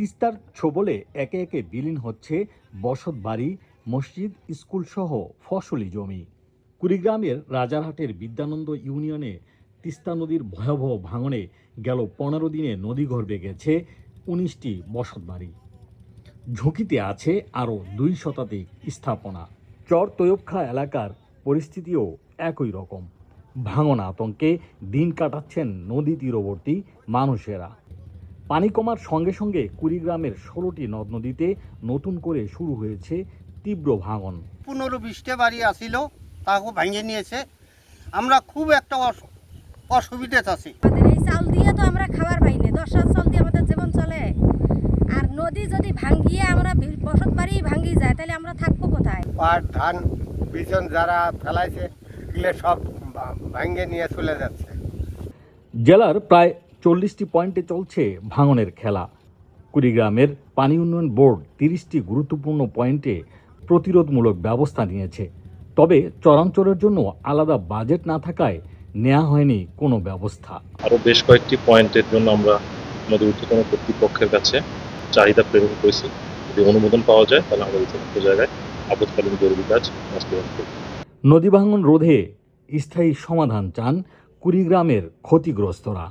তিস্তার ছোবলে একে একে বিলীন হচ্ছে বসত বাড়ি, মসজিদ, স্কুলসহ ফসলি জমি। কুড়িগ্রামের রাজারহাটের বিদ্যানন্দ ইউনিয়নে তিস্তা নদীর ভয়াবহ ভাঙনে গেল 15 দিনে নদীগর্ভে গেছে 19টি বসত বাড়ি। ঝুঁকিতে আছে আরও 2 শতাধিক স্থাপনা। চর তৈয়বখা এলাকার পরিস্থিতিও একই রকম। ভাঙন আতঙ্কে দিন কাটাচ্ছেন নদী তীরবর্তী মানুষেরা। পানি কমার সঙ্গে সঙ্গে কুড়িগ্রামের 16টি নদ নদীতে নতুন করে শুরু হয়েছে তীব্র ভাঙন। 15-20টা বাড়ি আসিল, তাকে ভেঙে নিয়েছে। আমরা খুব একটা অসুবিধাতে আছি। আমাদের এই চাল দিয়ে তো আমরা খাবার পাই না, 10 সাল চাল দিয়ে আমাদের জীবন চলে। আর নদী যদি ভাঙ্গিয়ে আমরা বসত বাড়ি ভাঙ্গি যায়, তাহলে আমরা থাকবো কোথায়? পাট ধান বিচন যারা ফেলাইছে এগুলো সব ভেঙে নিয়ে চলে যাচ্ছে। জেলার প্রায় 40টি পয়েন্টে চলছে ভাঙনের খেলা। কুড়িগ্রামের পানি উন্নয়ন বোর্ড 30টি গুরুত্বপূর্ণ পয়েন্টে প্রতিরোধমূলক ব্যবস্থা নিয়েছে। তবে চরাঞ্চলের জন্য আলাদা বাজেট না থাকায় নেওয়া হয়নি কোনো ব্যবস্থা। আরও বেশ কয়েকটি পয়েন্টের জন্য আমরা আমাদের ঊর্ধ্বতন কর্তৃপক্ষের কাছে চাহিদা প্রেরণ করেছি। যদি অনুমোদন পাওয়া যায় তাহলে আমরা এই সমস্ত জায়গায় আপৎকালীন জরুরি কাজ বাস্তবায়ন করব। নদী ভাঙন রোধে স্থায়ী সমাধান চান কুড়িগ্রামের ক্ষতিগ্রস্তরা।